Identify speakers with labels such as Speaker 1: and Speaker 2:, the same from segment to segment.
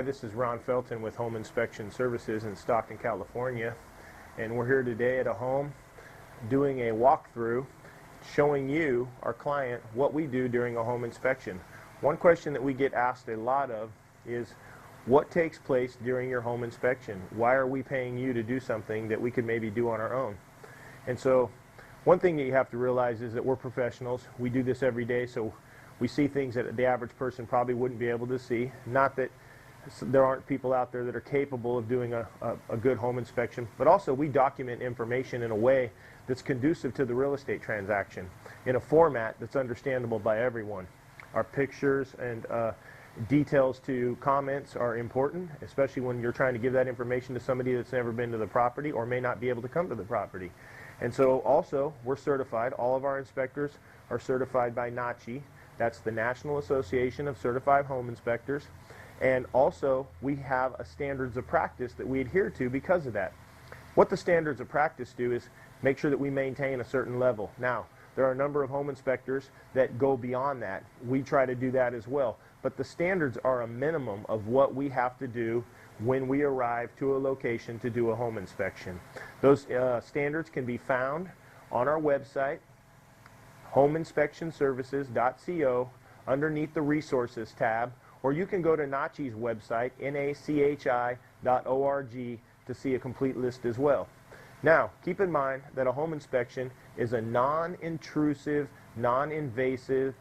Speaker 1: Hi, this is Ron Felton with Home Inspection Services in Stockton, California, and we're here today at a home doing a walkthrough showing you, our client, what we do during a home inspection. One question that we get asked a lot of is, what takes place during your home inspection? Why are we paying you to do something that we could maybe do on our own? And so one thing that you have to realize is that we're professionals. We do this every day, so we see things that the average person probably wouldn't be able to see. Not that there aren't people out there that are capable of doing a good home inspection, but also we document information in a way that's conducive to the real estate transaction in a format that's understandable by everyone. Our pictures and details to comments are important, especially when you're trying to give that information to somebody that's never been to the property or may not be able to come to the property. And so also, we're certified. All of our inspectors are certified by NACHI. That's the National Association of Certified Home Inspectors. And also, we have a standards of practice that we adhere to because of that. What the standards of practice do is make sure that we maintain a certain level. Now, there are a number of home inspectors that go beyond that. We try to do that as well. But the standards are a minimum of what we have to do when we arrive to a location to do a home inspection. Those standards can be found on our website, homeinspectionservices.co, underneath the Resources tab, or you can go to NACHI's website, nachi.org, to see a complete list as well. Now, keep in mind that a home inspection is a non-intrusive, non-invasive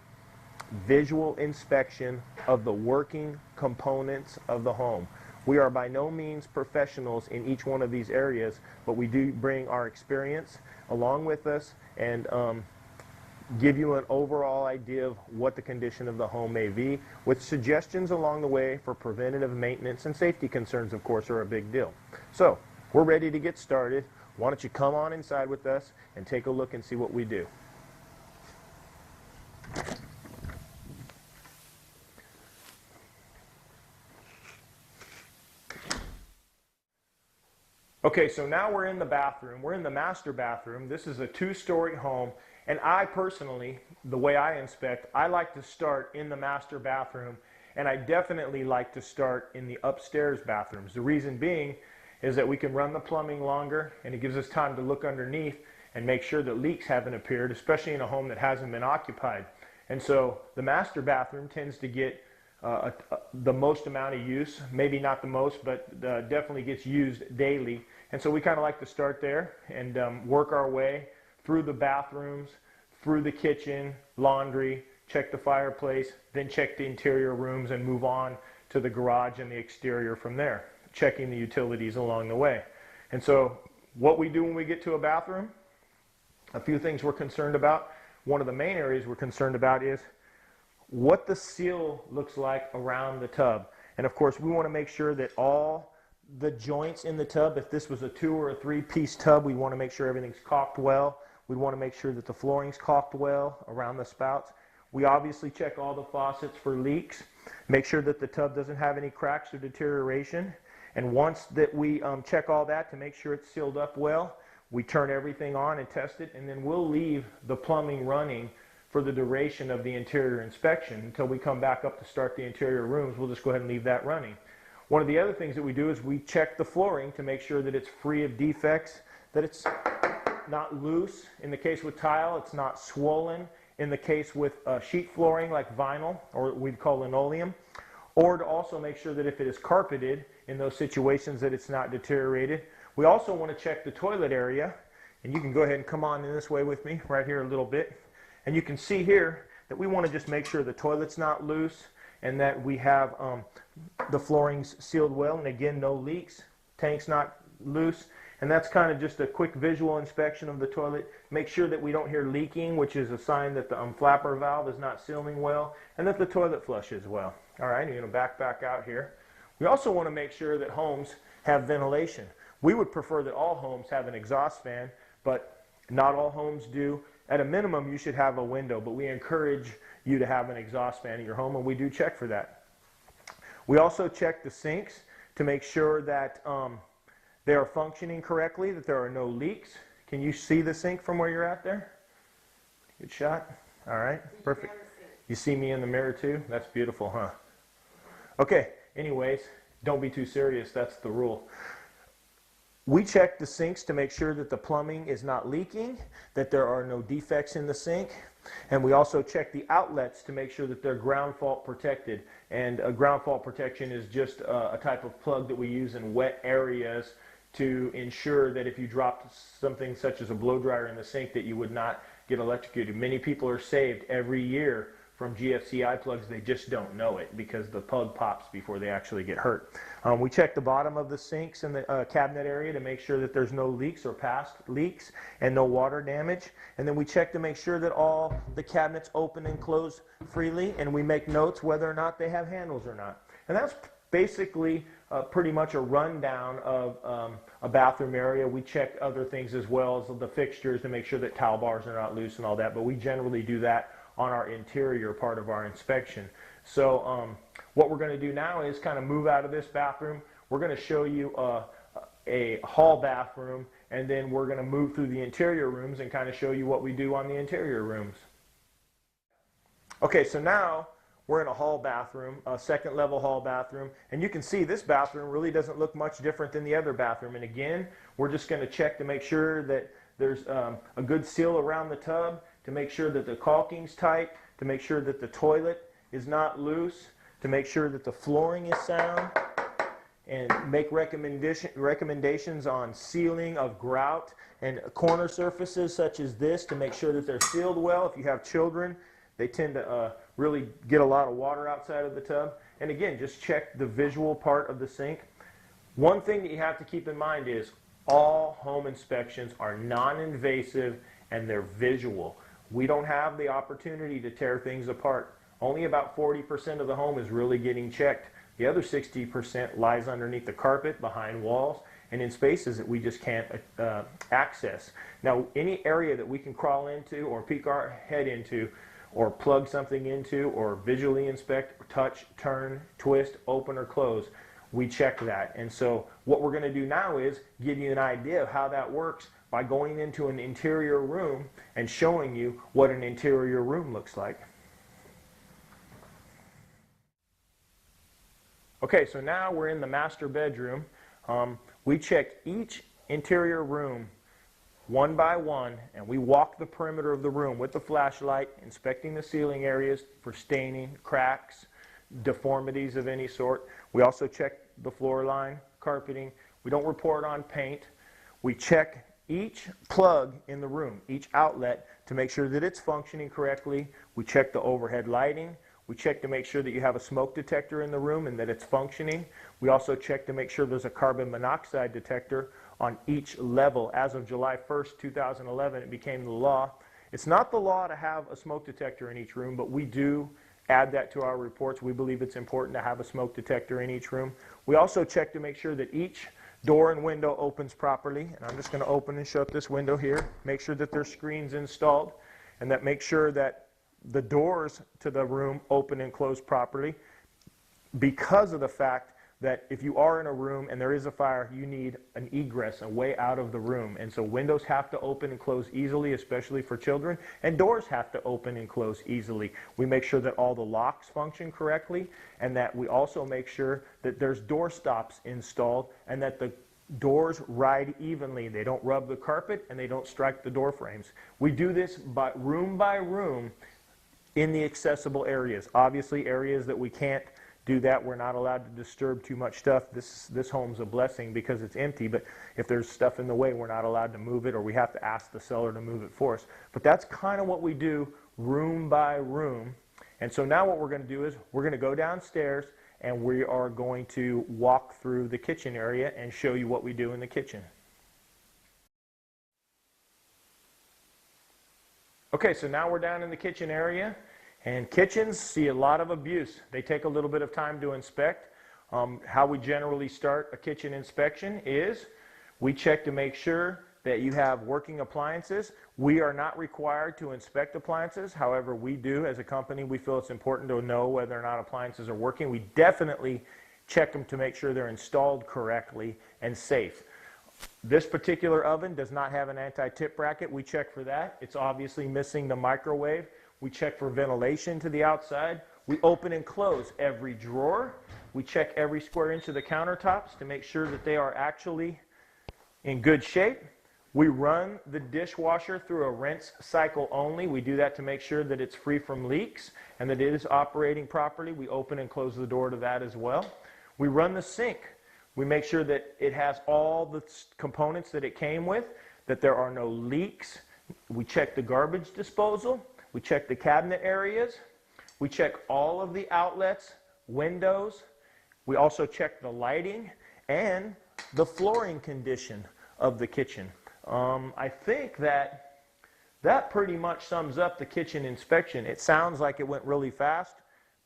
Speaker 1: visual inspection of the working components of the home. We are by no means professionals in each one of these areas, but we do bring our experience along with us and give you an overall idea of what the condition of the home may be, with suggestions along the way for preventative maintenance, and safety concerns, of course, are a big deal. So, we're ready to get started. Why don't you come on inside with us and take a look and see what we do. Okay, so now we're in the bathroom. We're in the master bathroom. This is a two-story home. And I personally, the way I inspect, I like to start in the master bathroom, and I definitely like to start in the upstairs bathrooms. The reason being is that we can run the plumbing longer, and it gives us time to look underneath and make sure that leaks haven't appeared, especially in a home that hasn't been occupied. And so the master bathroom tends to get the most amount of use, maybe not the most, but definitely gets used daily. And so we kind of like to start there and work our way through the bathrooms, through the kitchen, laundry, check the fireplace, then check the interior rooms and move on to the garage and the exterior from there, checking the utilities along the way. And so what we do when we get to a bathroom, a few things we're concerned about. One of the main areas we're concerned about is what the seal looks like around the tub. And of course, we want to make sure that all the joints in the tub, if this was a 2 or a 3-piece tub, we want to make sure everything's caulked well. We want to make sure that the flooring's caulked well around the spouts. We obviously check all the faucets for leaks, make sure that the tub doesn't have any cracks or deterioration. And once that we check all that to make sure it's sealed up well, we turn everything on and test it, and then we'll leave the plumbing running for the duration of the interior inspection until we come back up to start the interior rooms. We'll just go ahead and leave that running. One of the other things that we do is we check the flooring to make sure that it's free of defects, that it's not loose. In the case with tile, it's not swollen. In the case with sheet flooring like vinyl, or we'd call linoleum, or to also make sure that if it is carpeted in those situations that it's not deteriorated. We also want to check the toilet area, and you can go ahead and come on in this way with me right here a little bit. And you can see here that we want to just make sure the toilet's not loose and that we have the floorings sealed well, and again, no leaks, tank's not loose. And that's kind of just a quick visual inspection of the toilet. Make sure that we don't hear leaking, which is a sign that the flapper valve is not sealing well, and that the toilet flushes well. All right, you're going to back out here. We also want to make sure that homes have ventilation. We would prefer that all homes have an exhaust fan, but not all homes do. At a minimum, you should have a window, but we encourage you to have an exhaust fan in your home, and we do check for that. We also check the sinks to make sure that they are functioning correctly, that there are no leaks. Can you see the sink from where you're at there? Good shot. All right, perfect. You see me in the mirror too? That's beautiful, huh? Okay, anyways, Don't be too serious, that's the rule. We check the sinks to make sure that the plumbing is not leaking, that there are no defects in the sink, and we also check the outlets to make sure that they're ground fault protected. And ground fault protection is just a type of plug that we use in wet areas to ensure that if you dropped something such as a blow dryer in the sink that you would not get electrocuted. Many people are saved every year from GFCI plugs. They just don't know it because the plug pops before they actually get hurt. We check the bottom of the sinks in the cabinet area to make sure that there's no leaks or past leaks and no water damage. And then we check to make sure that all the cabinets open and close freely, and we make notes whether or not they have handles or not. And that's basically pretty much a rundown of a bathroom area. We check other things as well as the fixtures to make sure that towel bars are not loose and all that, but we generally do that on our interior part of our inspection. So what we're going to do now is kind of move out of this bathroom. We're going to show you a hall bathroom, and then we're going to move through the interior rooms and kind of show you what we do on the interior rooms. Okay, so now we're in a hall bathroom, a second level hall bathroom, and you can see this bathroom really doesn't look much different than the other bathroom. And again, we're just going to check to make sure that there's a good seal around the tub, to make sure that the caulking's tight, to make sure that the toilet is not loose, to make sure that the flooring is sound, and make recommendations on sealing of grout and corner surfaces such as this to make sure that they're sealed well. If you have children, they tend to really get a lot of water outside of the tub. And again, just check the visual part of the sink. One thing that you have to keep in mind is all home inspections are non-invasive and they're visual. We don't have the opportunity to tear things apart. Only about 40% of the home is really getting checked. The other 60% lies underneath the carpet, behind walls, and in spaces that we just can't access. Now, any area that we can crawl into or peek our head into or plug something into or visually inspect, touch, turn, twist, open, or close, we check that. And so what we're going to do now is give you an idea of how that works by going into an interior room and showing you what an interior room looks like. Okay, so now we're in the master bedroom. We check each interior room one by one, and we walk the perimeter of the room with the flashlight, inspecting the ceiling areas for staining, cracks, deformities of any sort. We also check the floor line, carpeting. We don't report on paint. We check each plug in the room, each outlet, to make sure that it's functioning correctly. We check the overhead lighting. We check to make sure that you have a smoke detector in the room and that it's functioning. We also check to make sure there's a carbon monoxide detector on each level. As of July 1st, 2011, it became the law. It's not the law to have a smoke detector in each room, but we do add that to our reports. We believe it's important to have a smoke detector in each room. We also check to make sure that each door and window opens properly. And I'm just going to open and shut this window here. Make sure that there's screens installed, and that make sure that the doors to the room open and close properly, because of the fact that if you are in a room and there is a fire, you need an egress, a way out of the room. And so windows have to open and close easily, especially for children, and doors have to open and close easily. We make sure that all the locks function correctly, and that we also make sure that there's door stops installed and that the doors ride evenly. They don't rub the carpet and they don't strike the door frames. We do this by room in the accessible areas. Obviously, areas that we can't do that, we're not allowed to disturb too much stuff. This home's a blessing because it's empty, but if there's stuff in the way, we're not allowed to move it, or we have to ask the seller to move it for us. But that's kind of what we do room by room. And so now what we're going to do is we're going to go downstairs and we are going to walk through the kitchen area and show you what we do in the kitchen. Okay, so now we're down in the kitchen area, and kitchens see a lot of abuse. They take a little bit of time to inspect. How we generally start a kitchen inspection is we check to make sure that you have working appliances. We are not required to inspect appliances. However, we do as a company. We feel it's important to know whether or not appliances are working. We definitely check them to make sure they're installed correctly and safe. This particular oven does not have an anti-tip bracket. We check for that. It's obviously missing the microwave. We check for ventilation to the outside. We open and close every drawer. We check every square inch of the countertops to make sure that they are actually in good shape. We run the dishwasher through a rinse cycle only. We do that to make sure that it's free from leaks and that it is operating properly. We open and close the door to that as well. We run the sink. We make sure that it has all the components that it came with, that there are no leaks. We check the garbage disposal. We check the cabinet areas. We check all of the outlets, windows. We also check the lighting and the flooring condition of the kitchen. I think that pretty much sums up the kitchen inspection. It sounds like it went really fast,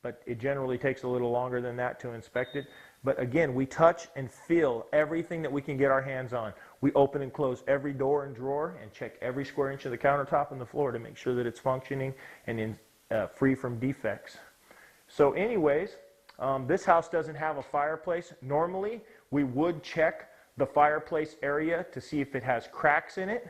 Speaker 1: but it generally takes a little longer than that to inspect it. But again, we touch and feel everything that we can get our hands on. We open and close every door and drawer and check every square inch of the countertop and the floor to make sure that it's functioning and free from defects. So anyways, this house doesn't have a fireplace. Normally, we would check the fireplace area to see if it has cracks in it,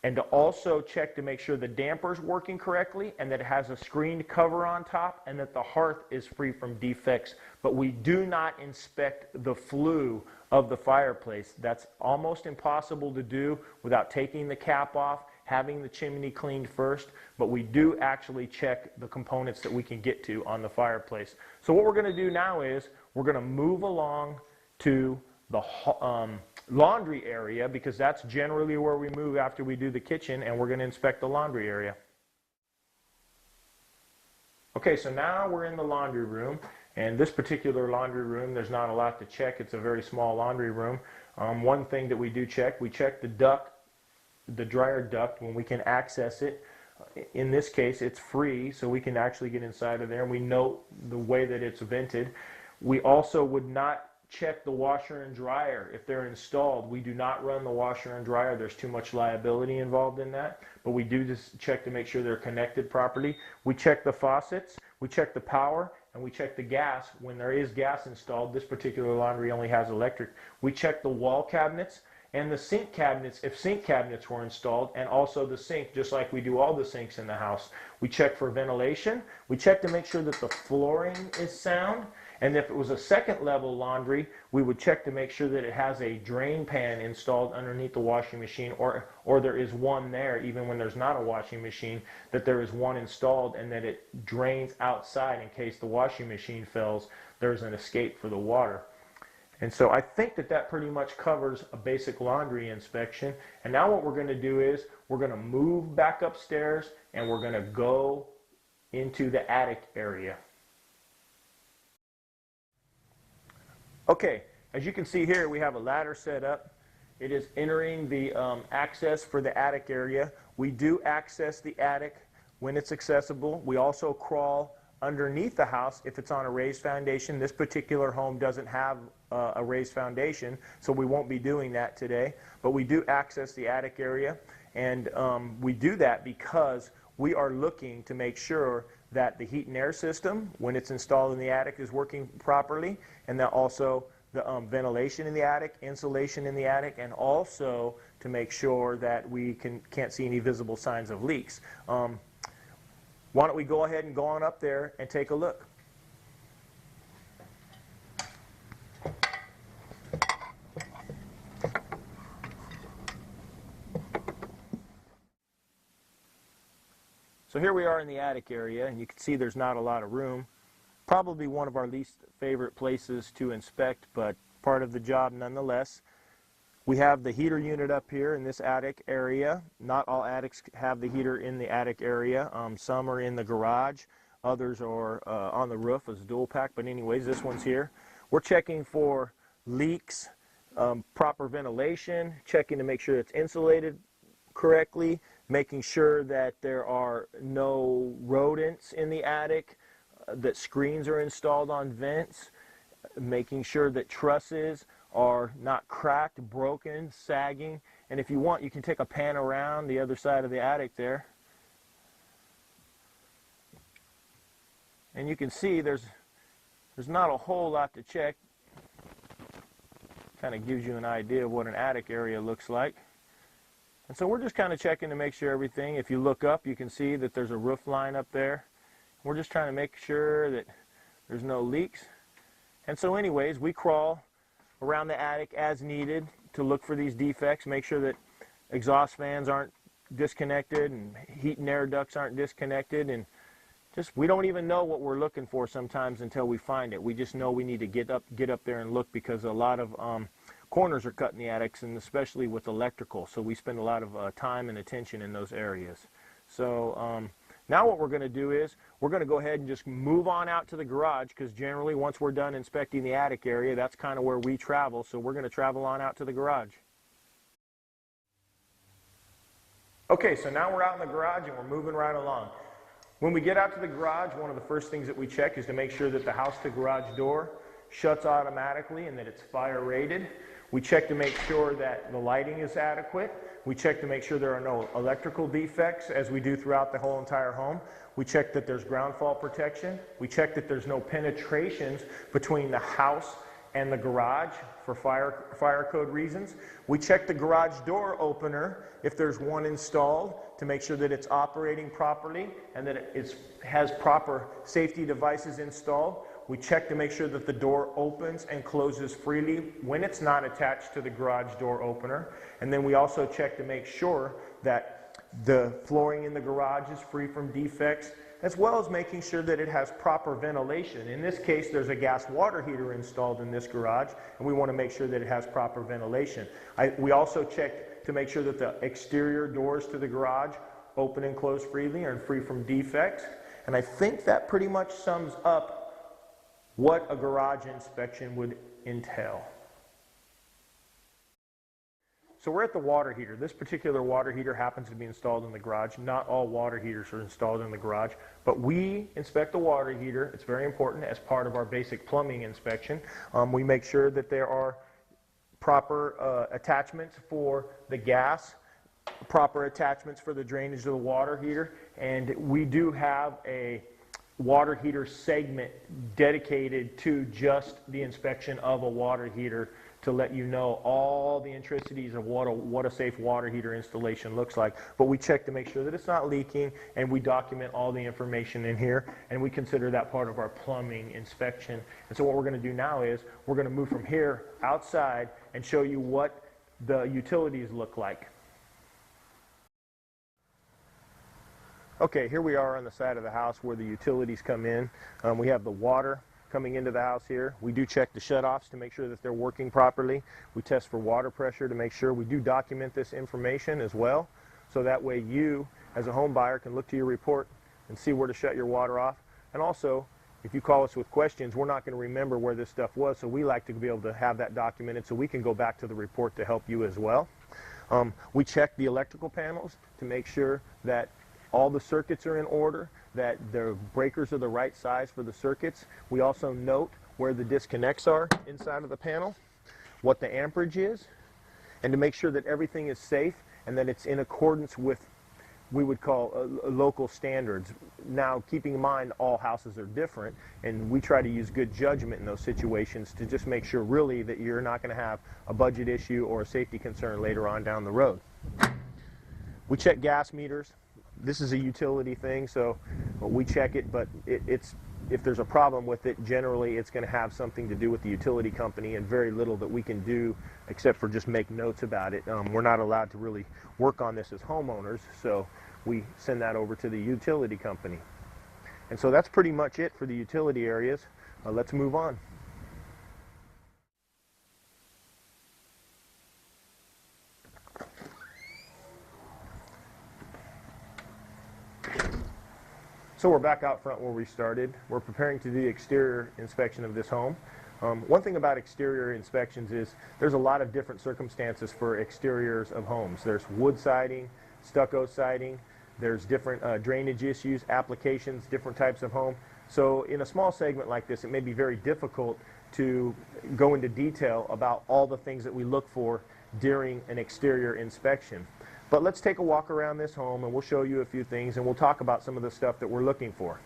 Speaker 1: and to also check to make sure the damper's working correctly and that it has a screened cover on top and that the hearth is free from defects. But we do not inspect the flue of the fireplace. That's almost impossible to do without taking the cap off, having the chimney cleaned first, but we do actually check the components that we can get to on the fireplace. So what we're going to do now is we're going to move along to the laundry area, because that's generally where we move after we do the kitchen, and we're going to inspect the laundry area. Okay, so now we're in the laundry room, and this particular laundry room, there's not a lot to check. It's a very small laundry room. One thing that we do check, we check the duct, the dryer duct, when we can access it. In this case, it's free, so we can actually get inside of there, and we note the way that it's vented. We also would not check the washer and dryer if they're installed. We do not run the washer and dryer. There's too much liability involved in that, but we do just check to make sure they're connected properly. We check the faucets, we check the power, and we check the gas when there is gas installed. This particular laundry only has electric. We check the wall cabinets and the sink cabinets if sink cabinets were installed, and also the sink, just like we do all the sinks in the house. We check for ventilation. We check to make sure that the flooring is sound. And if it was a second level laundry, we would check to make sure that it has a drain pan installed underneath the washing machine, or there is one there, even when there's not a washing machine, that there is one installed and that it drains outside in case the washing machine fails. There's an escape for the water. And so I think that pretty much covers a basic laundry inspection. And now what we're going to do is we're going to move back upstairs and we're going to go into the attic area. Okay, as you can see here, we have a ladder set up. It is entering the access for the attic area. We do access the attic when it's accessible. We also crawl underneath the house if it's on a raised foundation. This particular home doesn't have a raised foundation, so we won't be doing that today. But we do access the attic area, and we do that because we are looking to make sure that the heat and air system, when it's installed in the attic, is working properly, and that also the ventilation in the attic, insulation in the attic, and also to make sure that we can't see any visible signs of leaks. Why don't we go ahead and go on up there and take a look. So here we are in the attic area, and you can see there's not a lot of room. Probably one of our least favorite places to inspect, but part of the job nonetheless. We have the heater unit up here in this attic area. Not all attics have the heater in the attic area. Some are in the garage. Others are on the roof as dual pack, but anyways, this one's here. We're checking for leaks, proper ventilation, checking to make sure it's insulated correctly, making sure that there are no rodents in the attic, that screens are installed on vents, making sure that trusses are not cracked, broken, sagging. And if you want, you can take a pan around the other side of the attic there. And you can see there's not a whole lot to check. Kind of gives you an idea of what an attic area looks like. And so we're just kind of checking to make sure everything, if you look up, you can see that there's a roof line up there. We're just trying to make sure that there's no leaks. And so anyways, we crawl around the attic as needed to look for these defects, make sure that exhaust fans aren't disconnected and heat and air ducts aren't disconnected, and just we don't even know what we're looking for sometimes until we find it. We just know we need to get up there and look, because a lot of corners are cut in the attics, and especially with electrical, so we spend a lot of time and attention in those areas. So now what we're going to do is we're going to go ahead and just move on out to the garage, because generally once we're done inspecting the attic area, that's kind of where we travel, so we're going to travel on out to the garage. Okay, so now we're out in the garage and we're moving right along. When we get out to the garage, one of the first things that we check is to make sure that the house-to-garage door shuts automatically and that it's fire rated. We check to make sure that the lighting is adequate. We check to make sure there are no electrical defects, as we do throughout the whole entire home. We check that there's ground fault protection. We check that there's no penetrations between the house and the garage for fire code reasons. We check the garage door opener, if there's one installed, to make sure that it's operating properly and that it has proper safety devices installed. We check to make sure that the door opens and closes freely when it's not attached to the garage door opener. And then we also check to make sure that the flooring in the garage is free from defects, as well as making sure that it has proper ventilation. In this case, there's a gas water heater installed in this garage, and we want to make sure that it has proper ventilation. We also check to make sure that the exterior doors to the garage open and close freely and free from defects. And I think that pretty much sums up what a garage inspection would entail. So we're at the water heater. This particular water heater happens to be installed in the garage. Not all water heaters are installed in the garage, but we inspect the water heater. It's very important as part of our basic plumbing inspection. We make sure that there are proper attachments for the gas, proper attachments for the drainage of the water heater, and we do have a water heater segment dedicated to just the inspection of a water heater, to let you know all the intricacies of what a safe water heater installation looks like. But we check to make sure that it's not leaking, and we document all the information in here, and we consider that part of our plumbing inspection. And so what we're going to do now is we're going to move from here outside and show you what the utilities look like. Okay, here we are on the side of the house where the utilities come in. We have the water coming into the house here. We do check the shutoffs to make sure that they're working properly. We test for water pressure to make sure. We do document this information as well, so that way you, as a home buyer, can look to your report and see where to shut your water off. And also, if you call us with questions, we're not going to remember where this stuff was, so we like to be able to have that documented so we can go back to the report to help you as well. We check the electrical panels to make sure that all the circuits are in order, that the breakers are the right size for the circuits. We also note where the disconnects are inside of the panel, what the amperage is, and to make sure that everything is safe and that it's in accordance with we would call local standards. Now, keeping in mind all houses are different, and we try to use good judgment in those situations to just make sure really that you're not going to have a budget issue or a safety concern later on down the road. We check gas meters. This is a utility thing, so we check it, but if there's a problem with it, generally it's going to have something to do with the utility company, and very little that we can do except for just make notes about it. We're not allowed to really work on this as homeowners, so we send that over to the utility company. And so that's pretty much it for the utility areas. Let's move on. So we're back out front where we started. We're preparing to do the exterior inspection of this home. One thing about exterior inspections is there's a lot of different circumstances for exteriors of homes. There's wood siding, stucco siding, there's different drainage issues, applications, different types of home. So in a small segment like this, it may be very difficult to go into detail about all the things that we look for during an exterior inspection. But let's take a walk around this home and we'll show you a few things, and we'll talk about some of the stuff that we're looking for.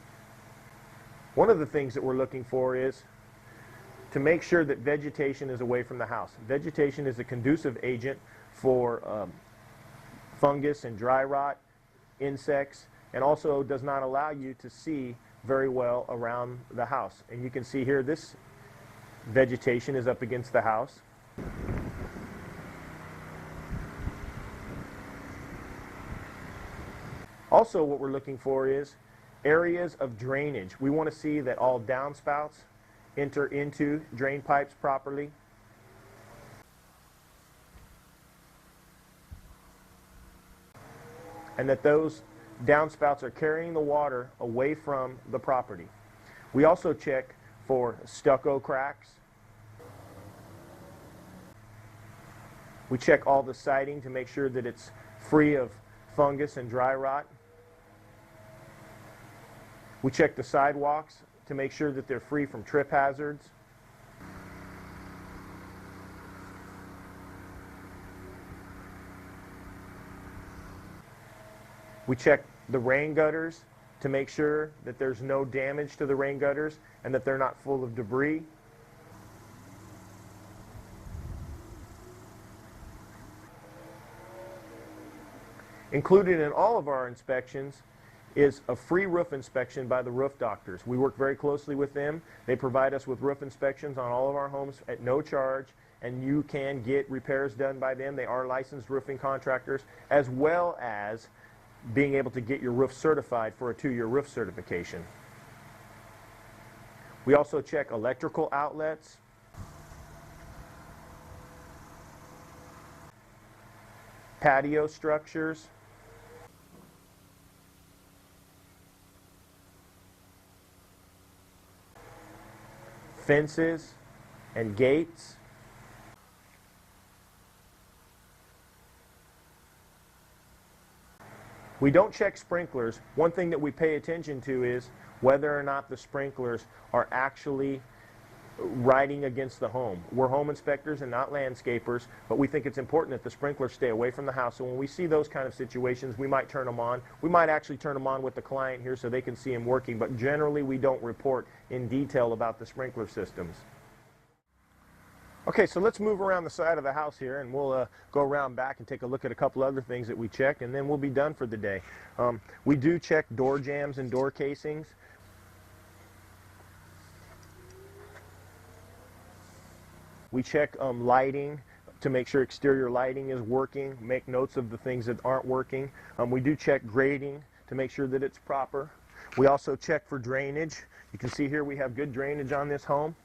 Speaker 1: One of the things that we're looking for is to make sure that vegetation is away from the house. Vegetation is a conducive agent for fungus and dry rot, insects, and also does not allow you to see very well around the house. And you can see here this vegetation is up against the house. Also, what we're looking for is areas of drainage. We want to see that all downspouts enter into drain pipes properly. And that those downspouts are carrying the water away from the property. We also check for stucco cracks. We check all the siding to make sure that it's free of fungus and dry rot. We check the sidewalks to make sure that they're free from trip hazards. We check the rain gutters to make sure that there's no damage to the rain gutters and that they're not full of debris. Included in all of our inspections is a free roof inspection by the roof doctors. We work very closely with them. They provide us with roof inspections on all of our homes at no charge, and you can get repairs done by them. They are licensed roofing contractors, as well as being able to get your roof certified for a 2-year roof certification. We also check electrical outlets, patio structures, fences and gates. We don't check sprinklers. One thing that we pay attention to is whether or not the sprinklers are actually riding against the home. We're home inspectors and not landscapers, but we think it's important that the sprinklers stay away from the house. So when we see those kind of situations, we might turn them on. We might actually turn them on with the client here so they can see them working, but generally we don't report in detail about the sprinkler systems. Okay, so let's move around the side of the house here, and we'll go around back and take a look at a couple other things that we check, and then we'll be done for the day. We do check door jambs and door casings. We check lighting to make sure exterior lighting is working, make notes of the things that aren't working. We do check grading to make sure that it's proper. We also check for drainage. You can see here we have good drainage on this home.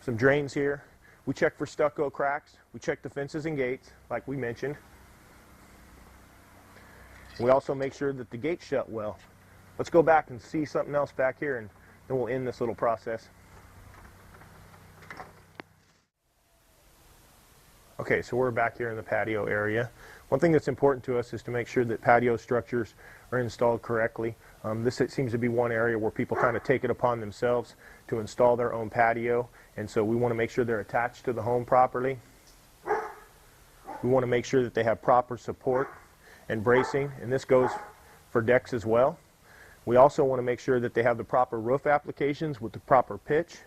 Speaker 1: Some drains here. We check for stucco cracks. We check the fences and gates, like we mentioned. We also make sure that the gates shut well. Let's go back and see something else back here, and then we'll end this little process. Okay, so we're back here in the patio area. One thing that's important to us is to make sure that patio structures are installed correctly. This seems to be one area where people kind of take it upon themselves to install their own patio, and so we want to make sure they're attached to the home properly. We want to make sure that they have proper support and bracing, and this goes for decks as well. We also want to make sure that they have the proper roof applications with the proper pitch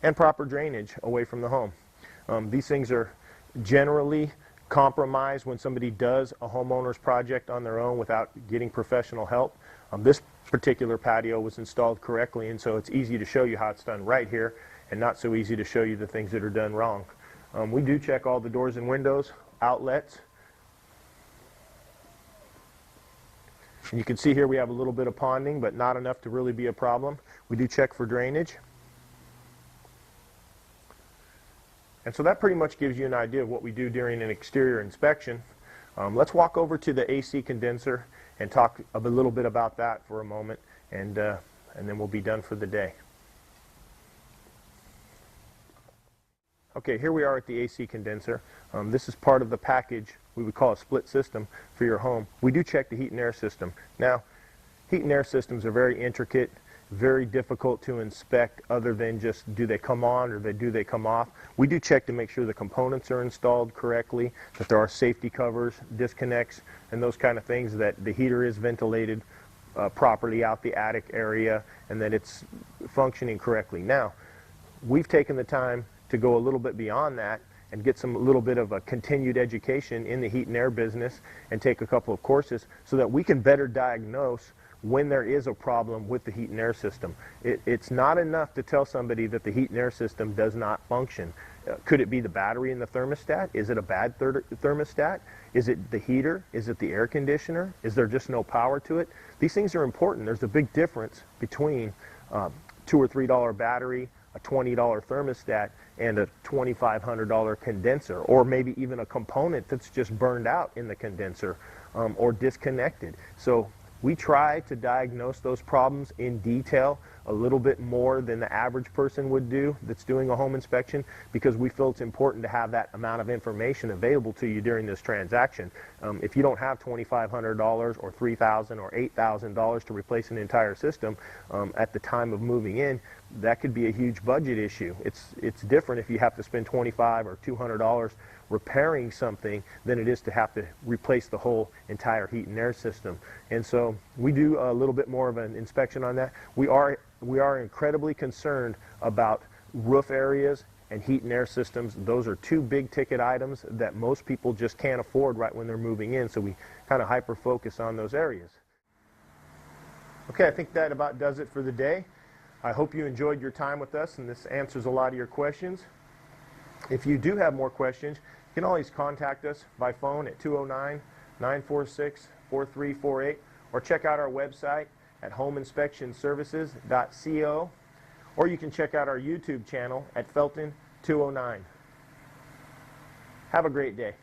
Speaker 1: and proper drainage away from the home. These things are generally compromised when somebody does a homeowner's project on their own without getting professional help. This particular patio was installed correctly, and so it's easy to show you how it's done right here and not so easy to show you the things that are done wrong. We do check all the doors and windows, outlets. And you can see here we have a little bit of ponding, but not enough to really be a problem. We do check for drainage. And so that pretty much gives you an idea of what we do during an exterior inspection. Let's walk over to the AC condenser and talk a little bit about that for a moment, and then we'll be done for the day. Okay, here we are at the AC condenser. This is part of the package we would call a split system for your home. We do check the heat and air system. Now, heat and air systems are very intricate, very difficult to inspect other than just do they come on or do they come off. We do check to make sure the components are installed correctly, that there are safety covers, disconnects, and those kind of things, that the heater is ventilated properly out the attic area, and that it's functioning correctly. Now, we've taken the time to go a little bit beyond that and get a little bit of a continued education in the heat and air business and take a couple of courses so that we can better diagnose when there is a problem with the heat and air system. It's not enough to tell somebody that the heat and air system does not function. Could it be the battery in the thermostat? Is it a bad thermostat? Is it the heater? Is it the air conditioner? Is there just no power to it? These things are important. There's a big difference between $2 or $3 battery, a $20 thermostat, and a $2,500 condenser, or maybe even a component that's just burned out in the condenser or disconnected. So we try to diagnose those problems in detail a little bit more than the average person would do that's doing a home inspection, because we feel it's important to have that amount of information available to you during this transaction. If you don't have $2,500 or $3,000 or $8,000 to replace an entire system at the time of moving in, that could be a huge budget issue. It's different if you have to spend $25 or $200 repairing something than it is to have to replace the whole entire heat and air system. And so we do a little bit more of an inspection on that. We are incredibly concerned about roof areas and heat and air systems. Those are two big ticket items that most people just can't afford right when they're moving in, so we kind of hyper focus on those areas. Okay, I think that about does it for the day. I hope you enjoyed your time with us and this answers a lot of your questions. If you do have more questions, you can always contact us by phone at 209-946-4348 or check out our website at homeinspectionservices.co, or you can check out our YouTube channel at Felton 209. Have a great day.